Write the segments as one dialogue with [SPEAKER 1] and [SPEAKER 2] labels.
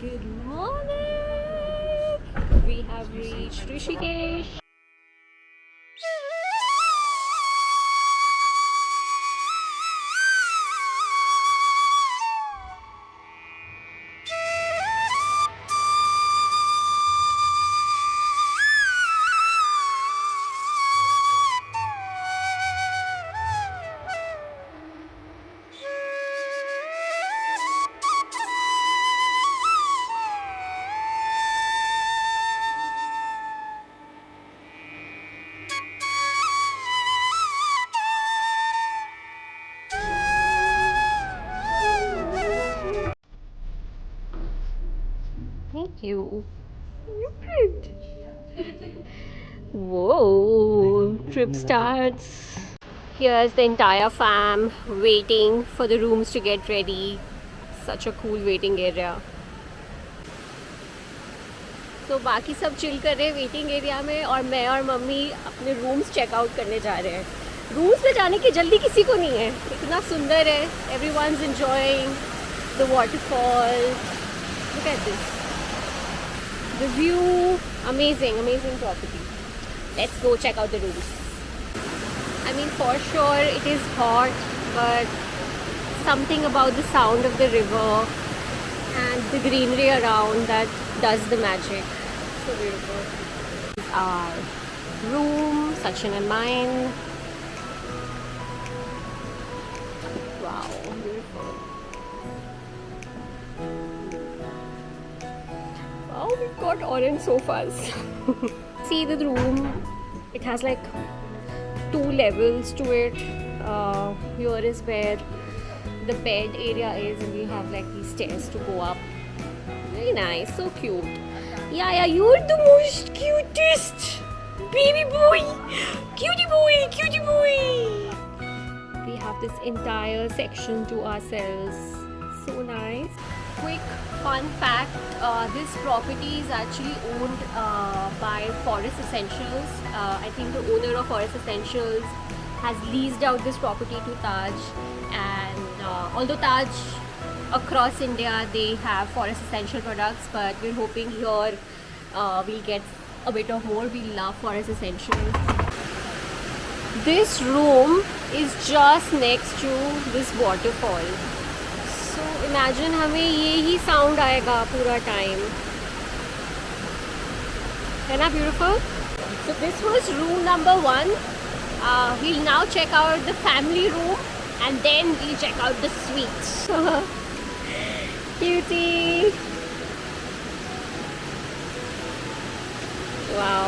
[SPEAKER 1] Good morning. We have reached Rishikesh. Thank you. Whoa, trip starts. Here's the entire fam waiting for the rooms to get ready. Such a cool waiting area. तो बाकी सब chill कर रहे हैं waiting area में और मैं और मम्मी अपने रूम्स चेकआउट करने जा रहे हैं. रूम्स में जाने की जल्दी किसी को नहीं है. इतना सुंदर है. Everyone's enjoying the waterfall. Look at this. The view, amazing property. Let's go check out the rooms. I mean, for sure it is hot, but something about the sound of the river and the greenery around that does the magic. So beautiful. This is our room, Sachin and mine. Wow, beautiful. Oh, we've got orange sofas. See the room. It has like 2 levels to it. Here is where the bed area is, and we have like these stairs to go up. Very nice, so cute. Yeah, you're the most cutest baby boy. Cutie boy. We have this entire section to ourselves. So nice. Quick fun fact, this property is actually owned by Forest Essentials. I think the owner of Forest Essentials has leased out this property to Taj, and although Taj across India they have Forest Essential products, but we're hoping here we'll get a bit of more. We love Forest Essentials. This room is just next to this waterfall. So imagine हमें ये ही sound आएगा पूरा time. है ना beautiful? So this was room number 1. We'll now check out the family room and then we'll check out the suite. Cutie. Wow.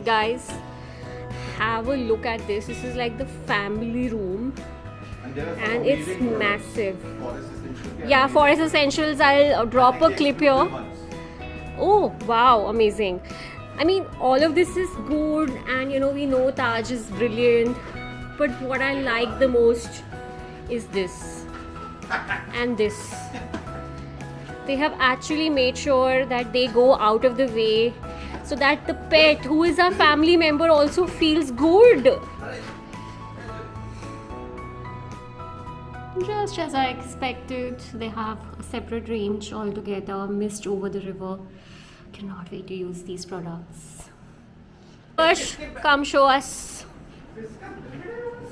[SPEAKER 1] Guys, have a look at this. This is like the family room. And it's massive. Yeah, Forest Essentials. I'll drop a clip here. Oh, wow, amazing. I mean, all of this is good, and we know Taj is brilliant. But what I like the most is this and this. They have actually made sure that they go out of the way so that the pet, who is a family member, also feels good. Just as I expected, they have a separate range altogether, mist over the river. Cannot wait to use these products. Persh, come show us.
[SPEAKER 2] This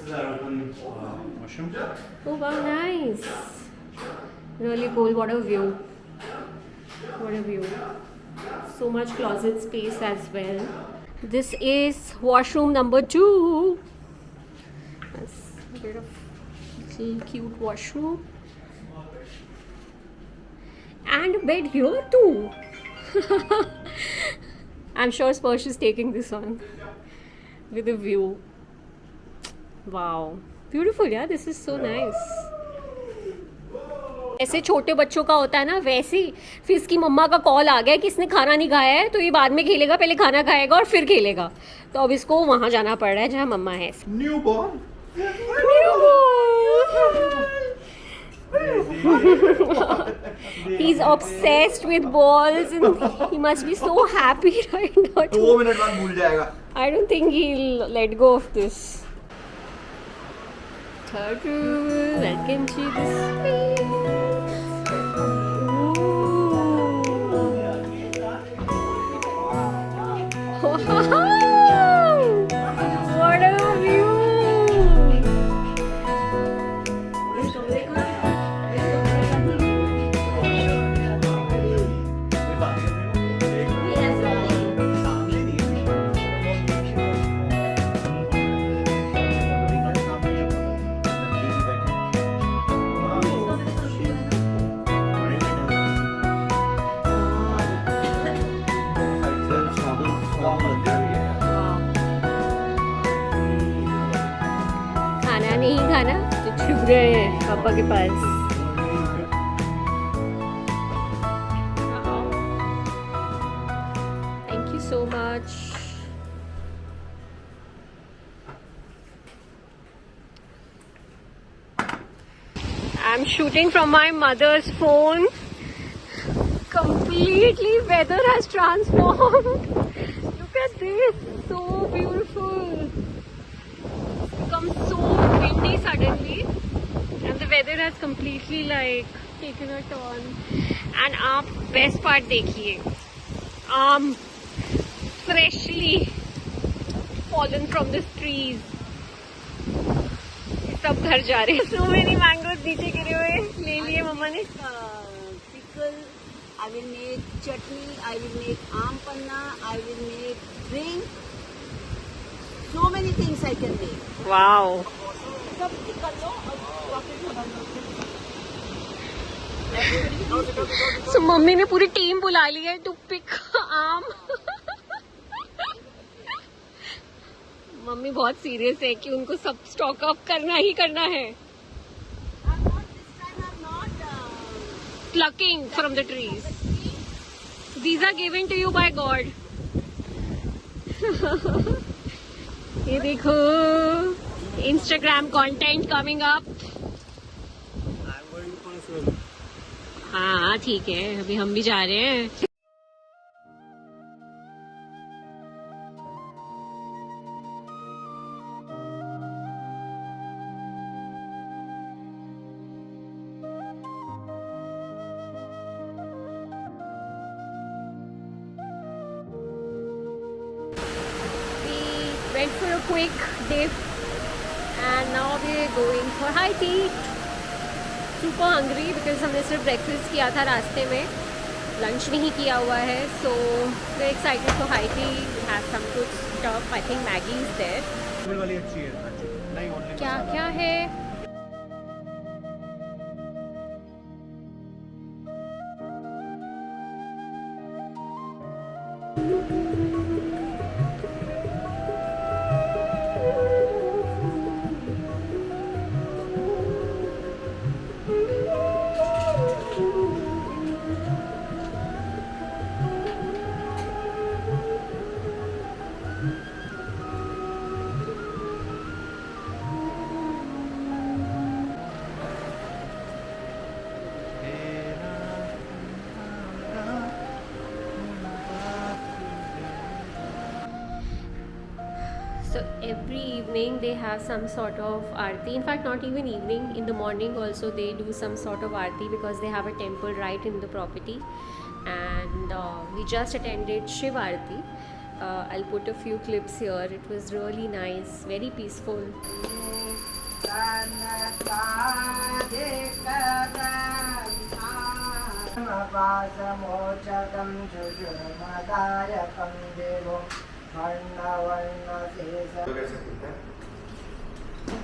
[SPEAKER 2] is our open washroom.
[SPEAKER 1] Oh wow, nice. Really cool. What a view. What a view. So much closet space as well. This is washroom number 2. That's a bit of cute washroom and a bed here too. I'm sure Sparsh is taking this on with a view. Wow, beautiful. Yeah, this is so nice. ऐसे छोटे बच्चों का होता है ना, वैसे ही फिर इसकी मम्मा का कॉल आ गया कि इसने खाना नहीं खाया है, तो ये बाद में खेलेगा, पहले खाना खाएगा और फिर खेलेगा. तो अब इसको वहाँ जाना पड़ रहा है जहाँ मम्मा है.
[SPEAKER 2] Newborn.
[SPEAKER 1] He's obsessed with balls and he must be so happy right now.
[SPEAKER 2] 2 minute बाद भूल जाएगा.
[SPEAKER 1] I don't think he'll let go of this. Welcome to the suite. रहे हैं पापा के पास। Thank you so much. I'm shooting from my mother's phone. Completely weather has transformed. Look at this, so beautiful. It's become so windy suddenly and the weather has completely like taken a turn. And आप best part देखिए, freshly fallen from the trees. सब घर जा रहे हैं। So many mangoes नीचे गिरे हुए ले लिए मम्मा ने।
[SPEAKER 3] Pickle, I will make chutney, I will make aam panna, I will make drink. So many things I can make.
[SPEAKER 1] Wow.
[SPEAKER 3] सब कर लो और वापस बना लो।
[SPEAKER 1] So मम्मी ने पूरी टीम बुला ली है to pick आम। मम्मी बहुत सीरियस है कि उनको सब स्टॉक अप करना ही करना है।
[SPEAKER 3] I'm not this time. I'm not.
[SPEAKER 1] Plucking from the trees. These are given to you by God. ये देखो, Instagram content coming up. हाँ ठीक है, अभी हम भी जा रहे हैं। Went for a quick dip and now we're going for high tea. Super hungry because हमने सिर्फ breakfast किया था रास्ते में, lunch नहीं किया हुआ है, so we're excited for high tea. We have some good stuff. I think Maggie is there.
[SPEAKER 2] वाली अच्छी है। नहीं only
[SPEAKER 1] क्या क्या है? So every evening they have some sort of aarti. In fact, not even evening, in the morning also they do some sort of aarti because they have a temple right in the property. And we just attended Shiv Aarti. I'll put a few clips here. It was really nice, very peaceful.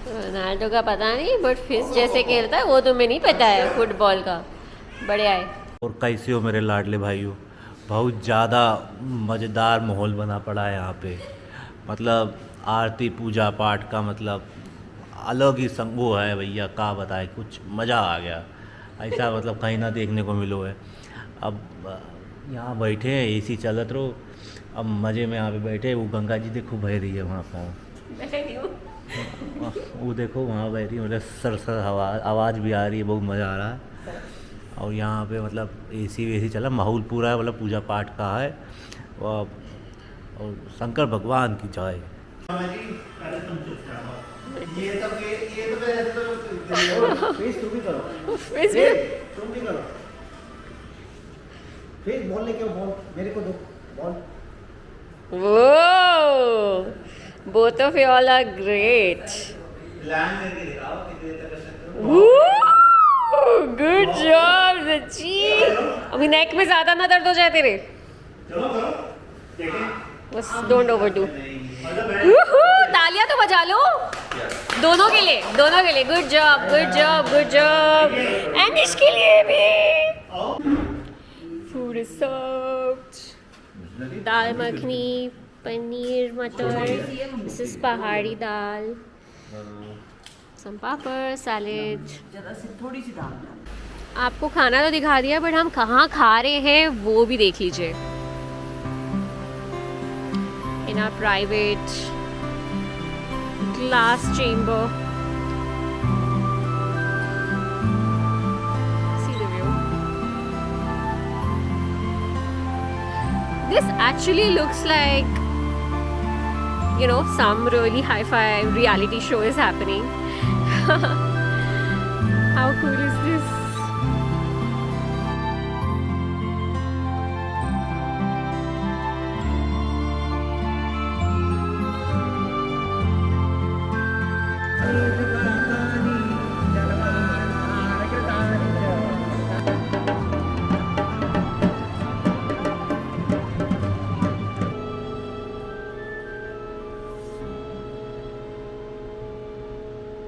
[SPEAKER 1] Ronaldo का पता नहीं, but fish जैसे खेलता है वो तो मैं नहीं पता है फुटबॉल का। बढ़िया है।
[SPEAKER 4] और कैसे हो मेरे लाडले भाइयों, बहुत ज़्यादा मज़ेदार माहौल बना पड़ा है यहाँ पे। मतलब आरती पूजा पाठ का मतलब अलग ही संगो है भैया, का बताए, कुछ मज़ा आ गया। ऐसा मतलब कहीं ना देखने को मिलो है। अब यहाँ बैठे हैं, एसी चलत रहो, अब मज़े में यहाँ पे बैठे। वो गंगा जी देखो बह रही है वहाँ पर, वो देखो वहाँ बह रही है, मतलब सर हवा आवाज़ भी आ रही है, बहुत मज़ा आ रहा है। और यहाँ पे मतलब एसी वेसी चला, माहौल पूरा है, मतलब पूजा पाठ का है। और शंकर भगवान की जय।
[SPEAKER 2] बॉल लेके बॉल मेरे को दो ball.
[SPEAKER 1] Whoa! Both of you all are great. Woo! Good job, Zachi. अभी नेक में ज़्यादा ना दर्द हो जाए तेरे। बस don't overdo. तालियां तो बजा लो। दोनों के लिए, दोनों के लिए। Good job, good job, good job. And इसके लिए भी। Food is served. दाल मखनी, पनीर मटर, दिस इज पहाड़ी दाल, some papad, salad.
[SPEAKER 3] जरा सी थोड़ी सी दाल डाल।
[SPEAKER 1] आपको खाना तो दिखा दिया बट हम कहाँ खा रहे हैं वो भी देख लीजिए. In our private glass chamber. See the view. This actually looks like, you know, some really hi-fi reality show is happening. How cool is this?